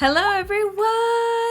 Hello everyone!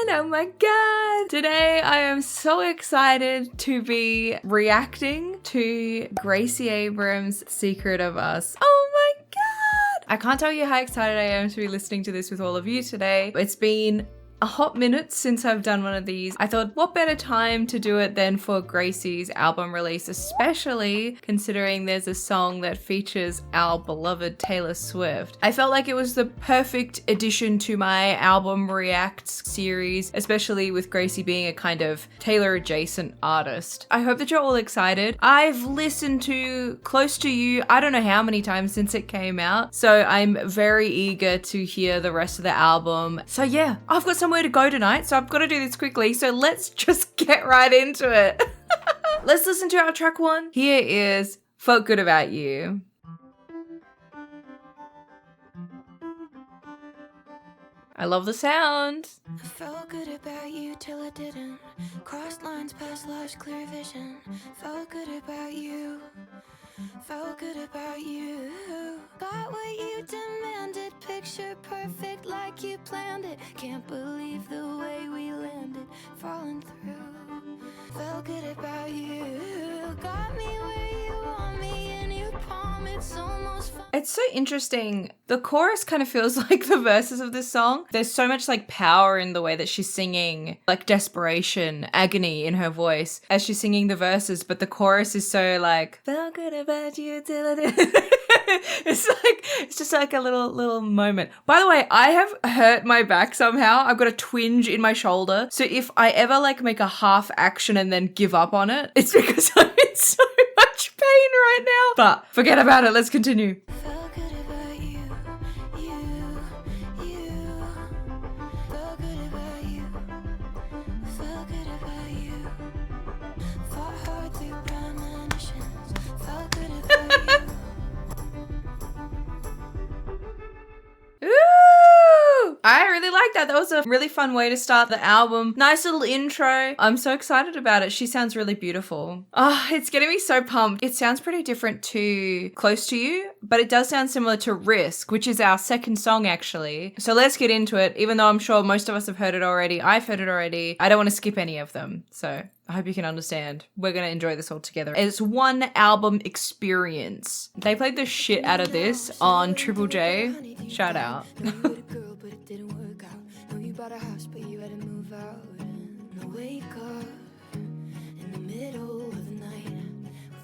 Oh my god! Today I am so excited to be reacting to Gracie Abrams' Secret of Us. Oh my god! I can't tell you how excited I am to be listening to this with all of you today. It's been a hot minute since I've done one of these. I thought, what better time to do it than for Gracie's album release, especially considering there's a song that features our beloved Taylor Swift. I felt like it was the perfect addition to my album reacts series, especially with Gracie being a kind of Taylor adjacent artist. I hope that you're all excited. I've listened to Close to You, I don't know how many times since it came out, so I'm very eager to hear the rest of the album. So yeah, I've got somewhere to go tonight, so I've got to do this quickly. So let's just get right into it. Let's listen to our track one. Here is Felt Good About You. I love the sound. I felt good about you till I didn't. Crossed lines past life's clear vision. Felt good about you. Felt good about you. Got what you demanded. Picture perfect like you planned it. Can't believe the way we landed. Falling through. Felt good about you. Got me where you want me in your palm. It's almost fun. It's so interesting. The chorus kind of feels like the verses of this song. There's so much like power in the way that she's singing, like desperation, agony in her voice as she's singing the verses, but the chorus is so like, felt good about you till I did. It's just like a little moment. By the way, I have hurt my back somehow. I've got a twinge in my shoulder. So if I ever like make a half action and then give up on it, it's because I'm in so much pain right now. But forget about it. Let's continue. Felt good about you. Felt good about you. Felt good about you. Fought hard through premonitions. Felt good about you. Ooh! I really like that. That was a really fun way to start the album. Nice little intro. I'm so excited about it. She sounds really beautiful. Oh, it's getting me so pumped. It sounds pretty different to Close to You, but it does sound similar to Risk, which is our second song actually. So let's get into it. Even though I'm sure most of us have heard it already, I've heard it already. I don't want to skip any of them. So I hope you can understand. We're going to enjoy this all together. It's one album experience. They played the shit out of this on Triple J. Shout out. Girl, but it didn't work out. Know you bought a house, but you had to move out. And I wake up in the middle of the night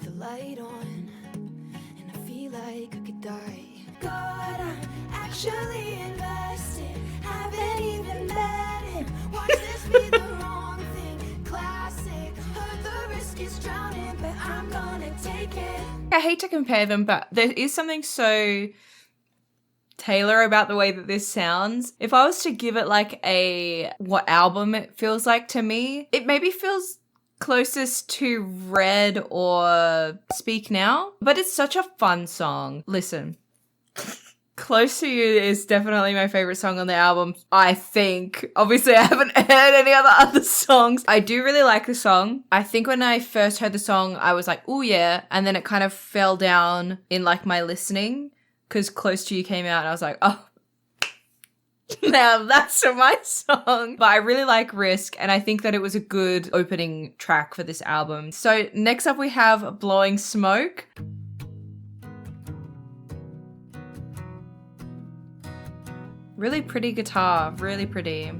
with the light on, and I feel like I could die. God, I'm actually invested. Haven't even met him. Watch this be the wrong thing. Classic. Heard the risk is drowning, but I'm gonna take it. I hate to compare them, but there is something so Taylor about the way that this sounds. If I was to give it like what album it feels like to me, it maybe feels closest to Red or Speak Now, but it's such a fun song. Listen. Close to You is definitely my favorite song on the album, I think. Obviously, I haven't heard any other songs. I do really like the song. I think when I first heard the song, I was like, oh yeah, and then it kind of fell down in like my listening because Close to You came out and I was like, oh, now that's my song. But I really like Risk, and I think that it was a good opening track for this album. So next up we have Blowing Smoke. Really pretty guitar, really pretty.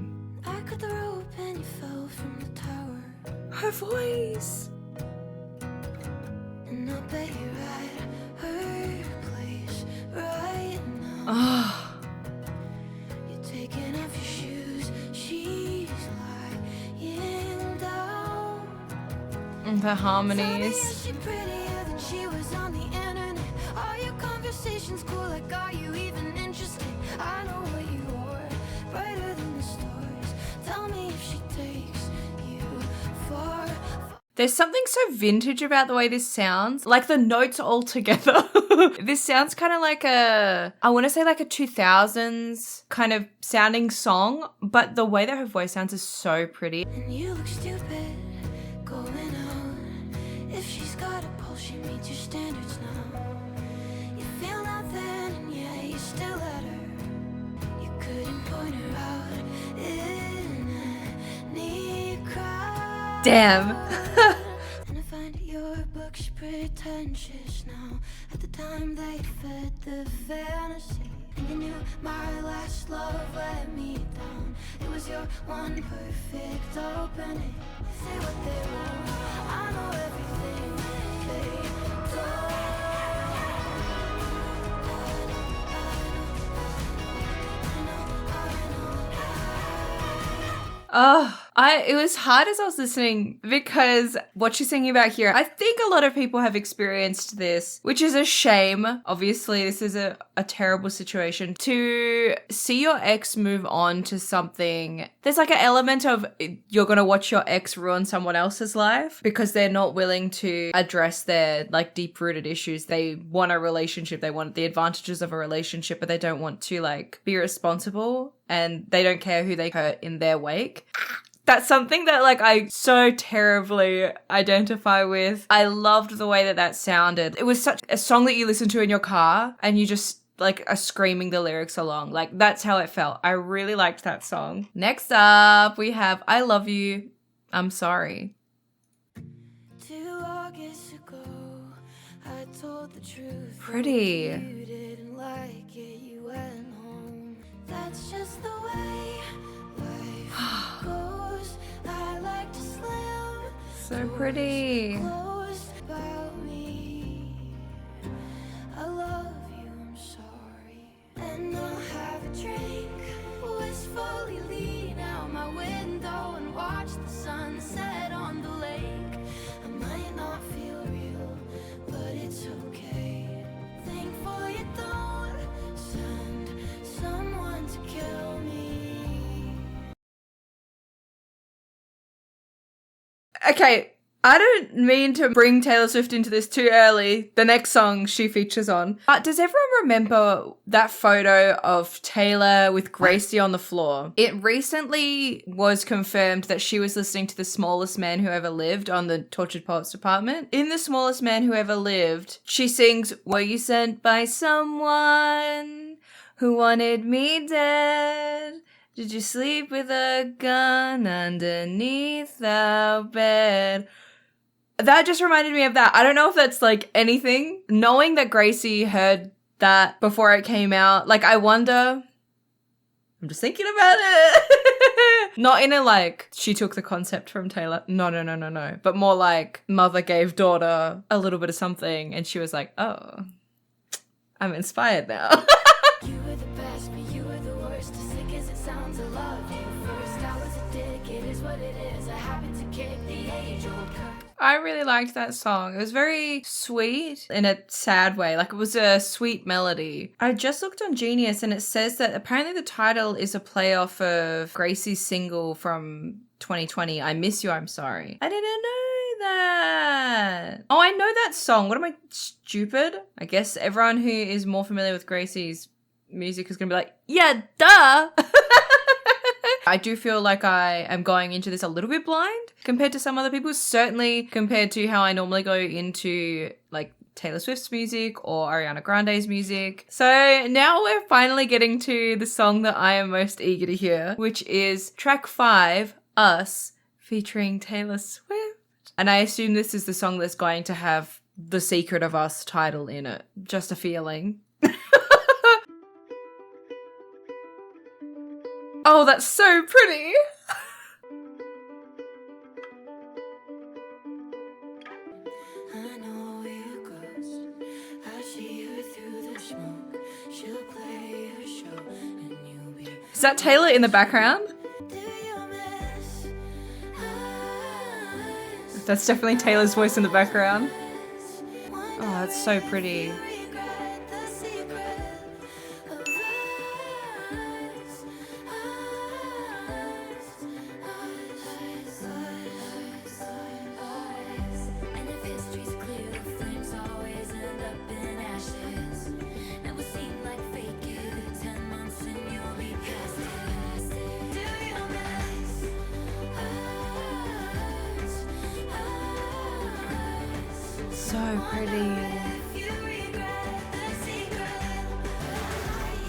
I cut the rope and you fell from the tower. Her voice. And I bet you're at her place right now. Oh, You're taking off your shoes, she's lying down. and the Tell me, harmonies. is she prettier than she was on the internet? Are your conversations cool? Like, are you even interesting? I know what you are, brighter than the stars. Tell me if she takes you far. There's something so vintage about the way this sounds. Like the notes all together. This sounds kind of like I want to say like a 2000s kind of sounding song, but the way that her voice sounds is so pretty. And you look stupid going out. If she's got a pulse, she meets your standards now. You feel nothing, and yeah, you still at her. You couldn't point her out. Damn. And I find your books pretentious now. At the time they fed the fantasy. And you knew my last love let me down. It was your one perfect opening. Say what they want, I know everything they don't. Oh, it was hard as I was listening because what she's singing about here, I think a lot of people have experienced this, which is a shame. Obviously, this is a terrible situation. To see your ex move on to something, there's like an element of you're going to watch your ex ruin someone else's life because they're not willing to address their like deep-rooted issues. They want a relationship, they want the advantages of a relationship, but they don't want to like be responsible. And they don't care who they hurt in their wake. That's something that like I so terribly identify with. I loved the way that that sounded. It was such a song that you listen to in your car and you just like are screaming the lyrics along. Like that's how it felt. I really liked that song. Next up we have I Love You, I'm Sorry. 2 August ago, I told the truth. Pretty. You didn't like it, you went home. That's just the way life goes. I like to slam So pretty. close about me. I love you, I'm sorry. And I'll have a drink, wistfully lean out my window and watch the sunset on the lake. I might not feel real, but it's okay. Thankful you don't send someone to kill me. Okay, I don't mean to bring Taylor Swift into this too early, the next song she features on. But does everyone remember that photo of Taylor with Gracie on the floor? It recently was confirmed that she was listening to The Smallest Man Who Ever Lived on the Tortured Poets Department. In The Smallest Man Who Ever Lived, she sings, "Were you sent by someone who wanted me dead? Did you sleep with a gun underneath our bed?" That just reminded me of that. I don't know if that's like anything. Knowing that Gracie heard that before it came out, like I wonder, I'm just thinking about it. Not in a like, she took the concept from Taylor. No. But more like mother gave daughter a little bit of something and she was like, oh, I'm inspired now. You were the best, but you were the worst. As sick as it sounds, I loved you first. I was a dick, it is what it is. I happened to kick the age-old curse. I really liked that song. It was very sweet in a sad way. Like it was a sweet melody. I just looked on Genius and it says that apparently the title is a play off of Gracie's single from 2020, I Miss You, I'm Sorry. I didn't know that. Oh, I know that song. What am I, stupid? I guess everyone who is more familiar with Gracie's music is going to be like, yeah, duh. I do feel like I am going into this a little bit blind compared to some other people, certainly compared to how I normally go into like Taylor Swift's music or Ariana Grande's music. So now we're finally getting to the song that I am most eager to hear, which is track 5, Us, featuring Taylor Swift. And I assume this is the song that's going to have The Secret of Us title in it. Just a feeling. Oh, that's so pretty. I know you're a ghost. I see her through the smoke. She'll play her show and you'll be. Is that Taylor in the background? Do you miss us? That's definitely Taylor's voice in the background. Oh, that's so pretty. Regret the secret of us. And if history's clear, the flames always end up in ashes. It will seem like fake it. 10 months and you'll be past it. Do you miss us? So pretty. If you regret the secret,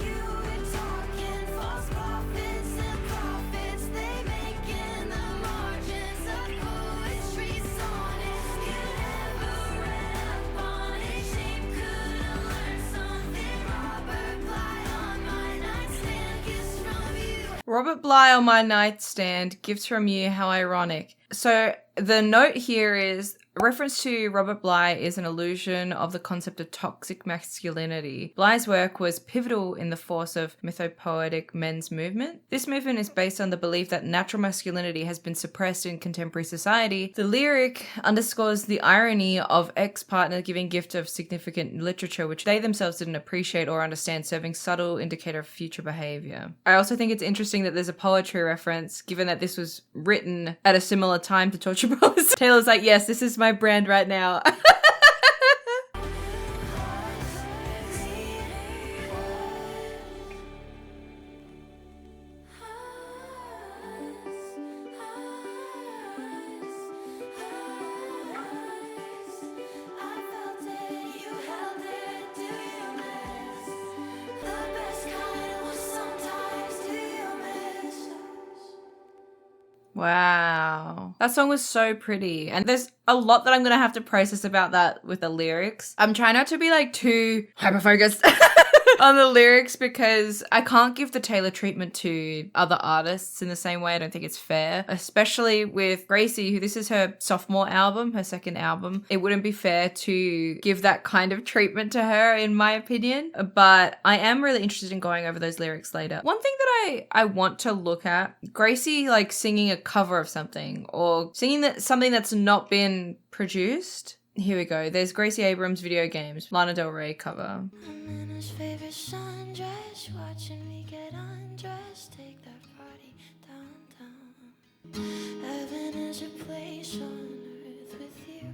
you were talking false prophets and profits they make in the margins of poetry. Robert Bly on my nightstand, gifts from you, how ironic. So the note here is a reference to Robert Bly is an allusion of the concept of toxic masculinity. Bly's work was pivotal in the force of mythopoetic men's movement. This movement is based on the belief that natural masculinity has been suppressed in contemporary society. The lyric underscores the irony of ex-partner giving gift of significant literature which they themselves didn't appreciate or understand, serving subtle indicator of future behavior. I also think it's interesting that there's a poetry reference, given that this was written at a similar time to Torture Bros. Taylor's like, yes, this is my brand right now. Wow. That song was so pretty. And there's a lot that I'm going to have to process about that with the lyrics. I'm trying not to be like too hyper-focused on the lyrics because I can't give the Taylor treatment to other artists in the same way. I don't think it's fair, especially with Gracie, who this is her sophomore album, her second album. It wouldn't be fair to give that kind of treatment to her, in my opinion. But I am really interested in going over those lyrics later. One thing that I want to look at, Gracie like singing a cover of something or singing something that's not been produced. Here we go. There's Gracie Abrams Video Games, Lana Del Rey cover. I'm in his favorite sundress, watching me get undressed, take that party downtown. Heaven is a place on earth with you.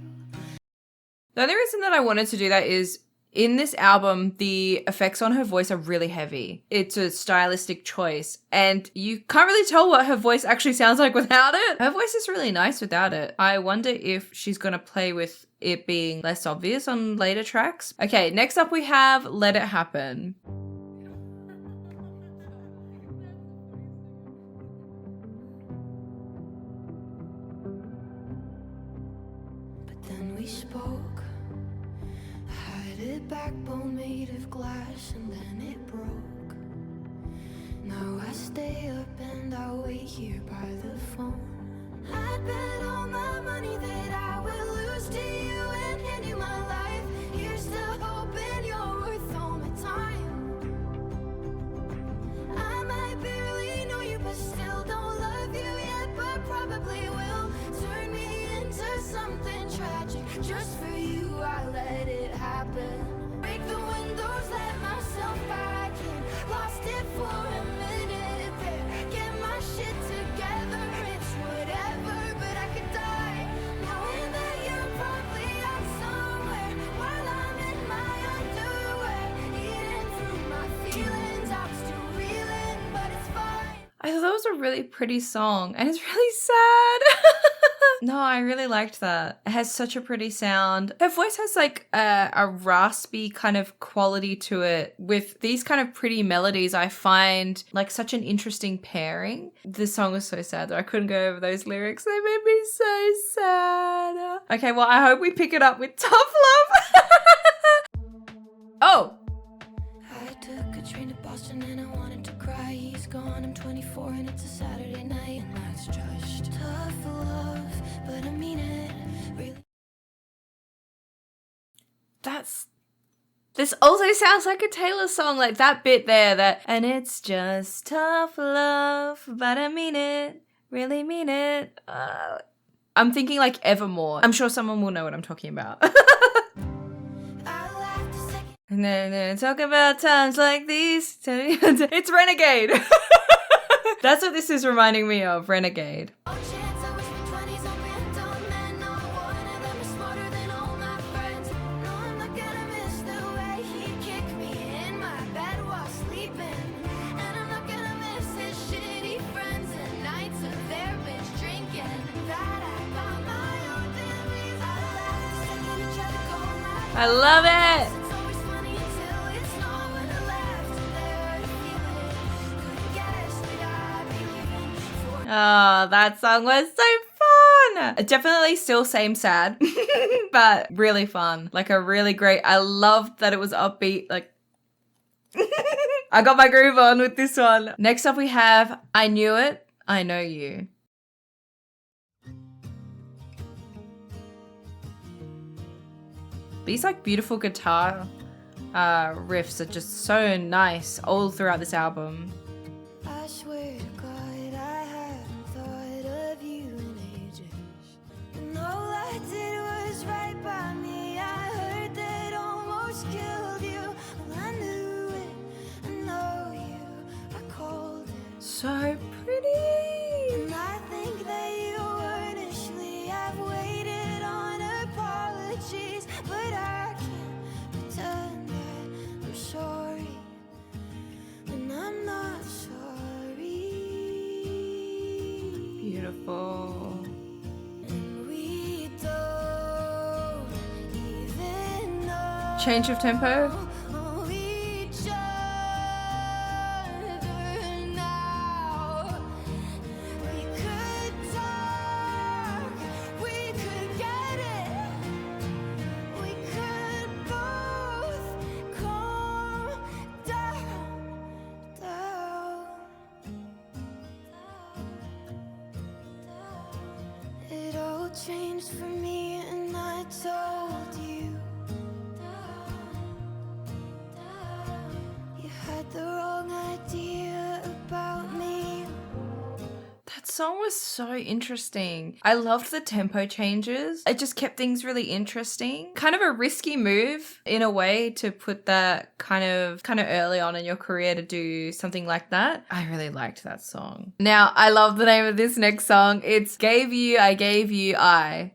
The only reason that I wanted to do that is in this album, the effects on her voice are really heavy. It's a stylistic choice, and you can't really tell what her voice actually sounds like without it. Her voice is really nice without it. I wonder if she's gonna play with it being less obvious on later tracks. Okay, next up we have Let It Happen. But then we spoke. Backbone made of glass and then it broke. Now I stay up and I wait here by the phone. I bet all my money that I will lose to you and hand you my life. Here's to hoping you're worth all my time. I might barely know you but still don't love you yet, but probably will turn me into something tragic. Just for you I let it happen. Break the windows, let myself back in. Lost it for a minute there. Get my shit together, it's whatever, but I could die knowing that you're probably out somewhere while I'm in my underwear, eating through my feelings. I'm still reeling, but it's fine. I thought that was a really pretty song, and it's really sad. No, I really liked that. It has such a pretty sound. Her voice has like a raspy kind of quality to it. With these kind of pretty melodies, I find like such an interesting pairing. This song was so sad that I couldn't go over those lyrics. They made me so sad. Okay, well, I hope we pick it up with Tough Love. Oh! I took a train to Boston and I wanted to cry. He's gone, I'm 24 and it's a Saturday night. And that's just tough love, but I mean it, really. This also sounds like a Taylor song, like that bit there, that, and it's just tough love, but I mean it, really mean it. I'm thinking like Evermore. I'm sure someone will know what I'm talking about. No, talk about times like these. It's Renegade. That's what this is reminding me of, Renegade. I love it. Oh, that song was so fun. Definitely still same sad, but really fun. Like a really great, I loved that it was upbeat. Like, I got my groove on with this one. Next up we have I Knew It, I Know You. These like beautiful guitar riffs are just so nice all throughout this album. I swear to God, I haven't thought of you in ages. And all I did was right by me. I heard that almost killed you. Well, I knew it, I know you, I called it. So pretty. And I think that you earnestly have waited on apologies, but I can't pretend that I'm sorry when I'm not sorry. Beautiful. And we don't even know Change of tempo. each other now. We could talk, we could get it, we could both calm down. It all changed for me and I told you. You had the wrong idea about me. That song was so interesting. I loved the tempo changes. It just kept things really interesting. Kind of a risky move in a way to put that kind of early on in your career to do something like that. I really liked that song. Now, I love the name of this next song. It's Gave You, I Gave You, I.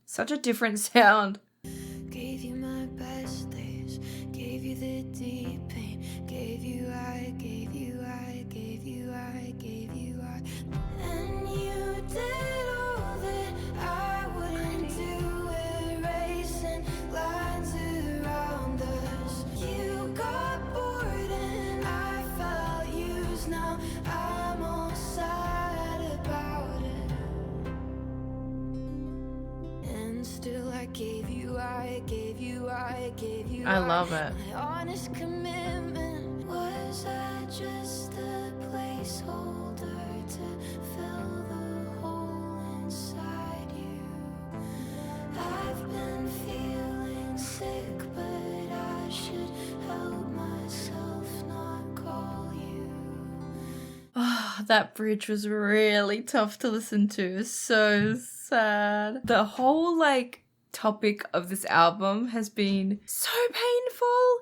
Such a different sound. Gave you my best days, gave you the deep pain, gave you I, gave you I, gave you I, gave you I. And you did all that I wouldn't do, erasing lines around us. You got bored and I felt used, now I'm all sad about it. And still I gave you, I gave you, I gave you. I love it. My honest commitment was I just a placeholder to fill the hole inside you. I've been feeling sick, but I should help myself not call you. Oh, that bridge was really tough to listen to. So sad. The whole topic of this album has been so painful.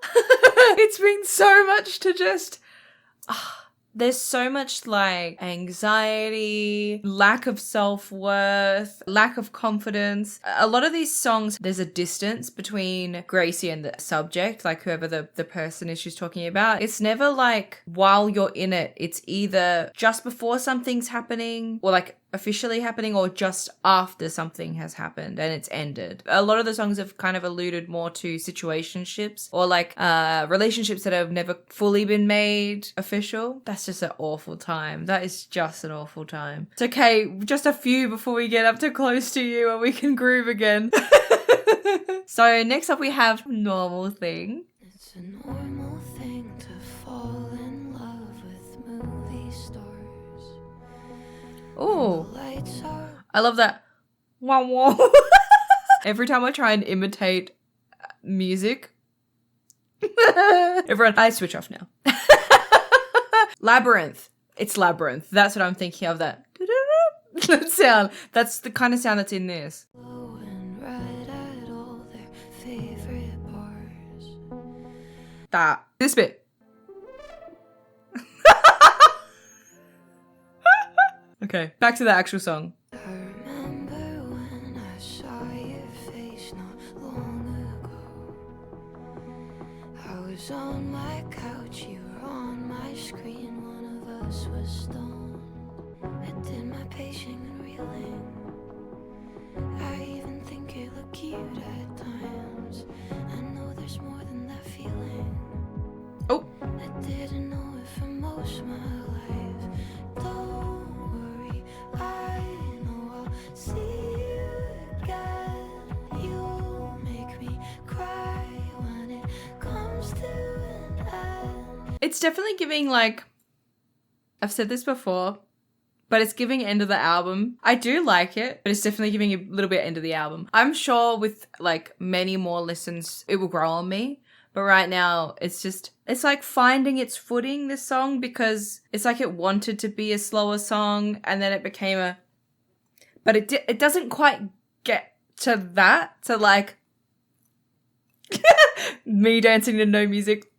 It's been so much to just there's so much anxiety, lack of self-worth, lack of confidence. A lot of these songs, there's a distance between Gracie and the subject, whoever the person is she's talking about. It's never while you're in it. It's either just before something's happening or officially happening or just after something has happened and it's ended. A lot of the songs have kind of alluded more to situationships or relationships that have never fully been made official. That's just an awful time. That is just an awful time. It's okay, just a few before we get up to Close to You and we can groove again. So next up we have Normal Thing. It's a normal thing to fall in love with movie stars. Oh, Lights are I love that. Wow, wow. Every time I try and imitate music, everyone, I switch off now. Labyrinth. It's Labyrinth. That's what I'm thinking of. That sound. That's the kind of sound that's in this. blowing right at all their favorite bars. That. This bit. Okay, back to the actual song. I remember when I saw your face not long ago. I was on my couch, you were on my screen, one of us was stoned. I did my pacing and reeling. I even think it looked cute at times. I know there's more than that feeling. Oh. I didn't know it for most of my life. Don't worry, I know I'll see you again. You It's definitely giving like, I've said this before, but it's giving end of the album. I do like it, but it's definitely giving a little bit end of the album. I'm sure with like many more listens, it will grow on me. But right now, it's like finding its footing, this song, because it's like it wanted to be a slower song and then it became but it doesn't quite get to that, to like me dancing to no music.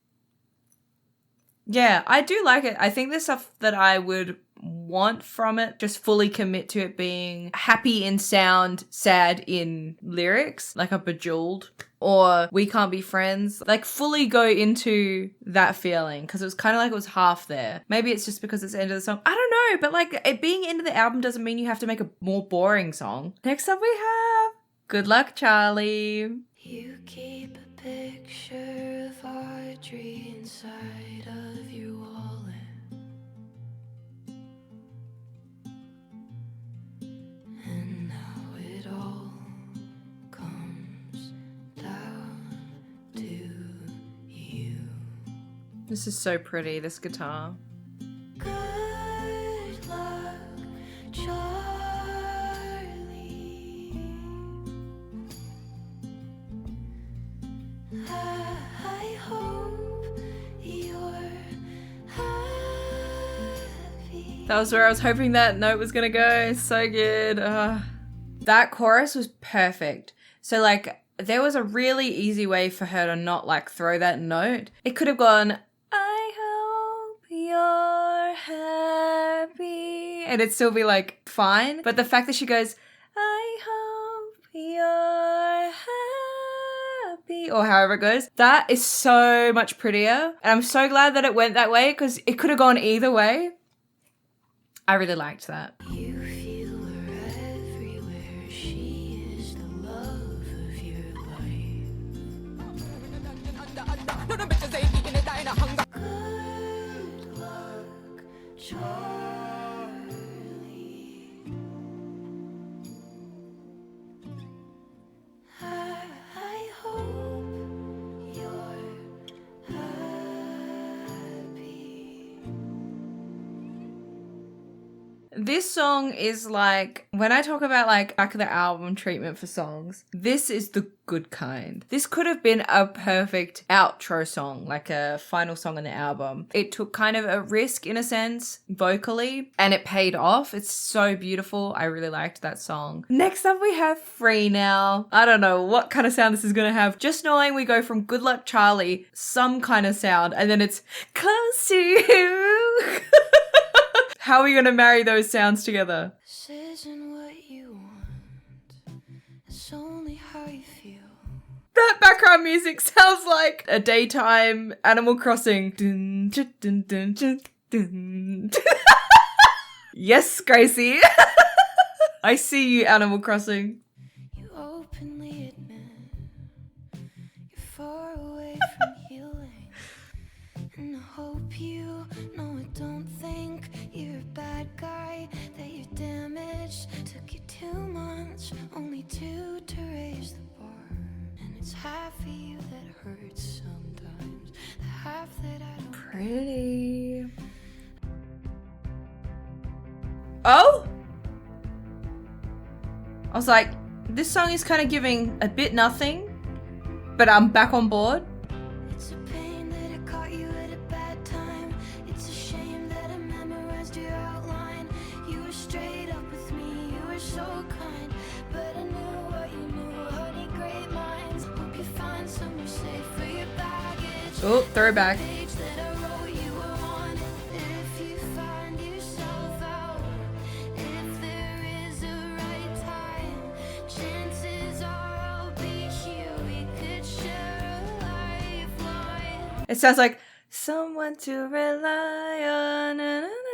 Yeah, I do like it. I think there's stuff that I would want from it, just fully commit to it being happy in sound, sad in lyrics, like a Bejeweled or We Can't Be Friends, like fully go into that feeling, because it was kind of like it was half there. Maybe it's just because it's the end of the song. I don't know, but like it being end of the album doesn't mean you have to make a more boring song. Next up we have Good Luck Charlie. You keep a picture of Audrey inside of your wallet, and now it all comes down to you. This is so pretty, this guitar. Good luck, Charlie. I hope you're happy. That was where I was hoping that note was gonna go. So good. That chorus was perfect. So like there was a really easy way for her to not like throw that note. It could have gone, I hope you're happy, and it'd still be like fine. But the fact that she goes, I hope you're happy, or however it goes, that is so much prettier. And I'm so glad that it went that way, because it could have gone either way. I really liked that. You feel her everywhere. She is the love of your life. Good luck, Charlie. I hope you're happy. This song is like, when I talk about like back of the album treatment for songs, this is the good kind. This could have been a perfect outro song, like a final song on the album. It took kind of a risk in a sense, vocally, and it paid off. It's so beautiful. I really liked that song. Next up we have Free Now. I don't know what kind of sound this is gonna have. Just knowing we go from Good Luck Charlie, some kind of sound, and then it's close to you. How are we going to marry those sounds together? This isn't what you want. It's only how you feel. That background music sounds like a daytime Animal Crossing. Dun, dun, dun, dun, dun, dun. Yes, Gracie. I see you, Animal Crossing. You openly admit you're far away from healing. And I hope you know I don't think you're a bad guy, that you're damaged. Took you 2 months, only 2 to raise the bar. And it's half of you that hurts sometimes, the half that I don't. Pretty. Oh? I was like, this song is kind of giving a bit nothing, but I'm back on board. It's a pain that I caught you at a bad time. It's a shame that I memorized your outline. You were straight up with me, you were so kind. But I knew what you knew, honey, great minds. Hope you find somewhere safe for your baggage. Oh, throwback. Page that I wrote you were on. If you find yourself out, if there is a right time, chances are I'll be here. We could share a lifeline. It sounds like someone to rely on.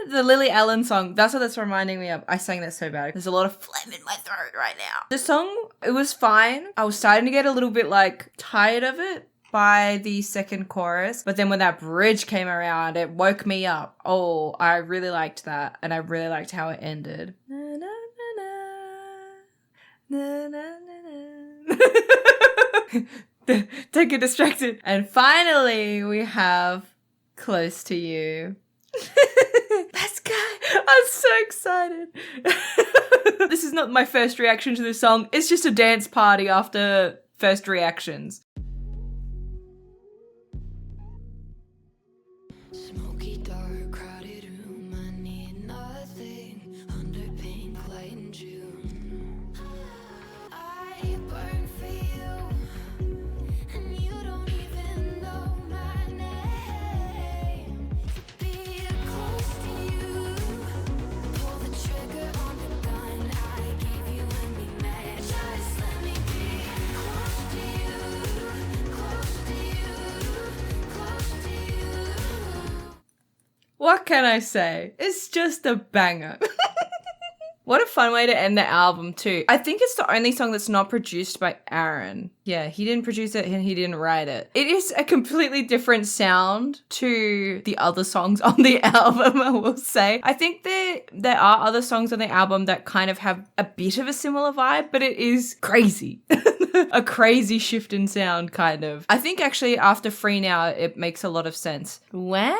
The Lily Allen song. That's what that's reminding me of. I sang that so bad. There's a lot of phlegm in my throat right now. The song, it was fine. I was starting to get a little bit like tired of it by the second chorus. But then when that bridge came around, it woke me up. Oh, I really liked that. And I really liked how it ended. Na, na, na, na. Na, na, na, na. Don't get distracted. And finally, we have Close to you. Let's go. I'm so excited. This is not my first reaction to this song. It's just a dance party after first reactions. Smoky dark, crowded room. I need nothing under pink light in June. I burn for you, and you don't even know my name. To be close to you, pull the trigger on the gun I gave you when we met. Just let me be close to you, close to you, close to you. What can I say? It's just a banger. What a fun way to end the album too. I think it's the only song that's not produced by Aaron. Yeah, he didn't produce it and he didn't write it. It is a completely different sound to the other songs on the album, I will say. I think there are other songs on the album that kind of have a bit of a similar vibe, but it is crazy. A crazy shift in sound, kind of. I think actually after Free Now, it makes a lot of sense. Wow.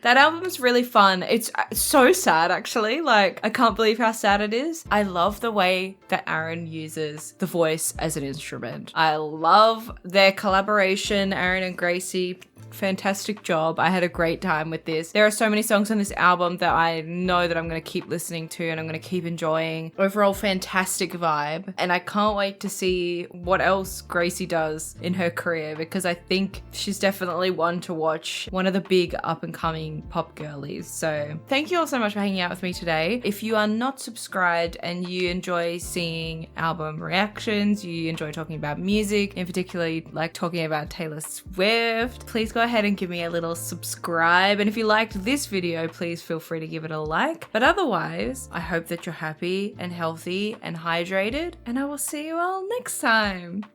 That album is really fun. It's so sad, actually. Like, I can't believe how sad it is. I love the way that Aaron uses the voice as an instrument. I love their collaboration, Aaron and Gracie. Fantastic job. I had a great time with this. There are so many songs on this album that I know that I'm going to keep listening to and I'm going to keep enjoying. Overall, fantastic vibe. And I can't wait to see what else Gracie does in her career, because I think she's definitely one to watch, one of the big up and coming pop girlies. So thank you all so much for hanging out with me today. If you are not subscribed and you enjoy seeing album reactions, you enjoy talking about music, in particularly like talking about Taylor Swift, please go ahead and give me a little subscribe. And if you liked this video, please feel free to give it a like. But otherwise, I hope that you're happy and healthy and hydrated, and I will see you all next time.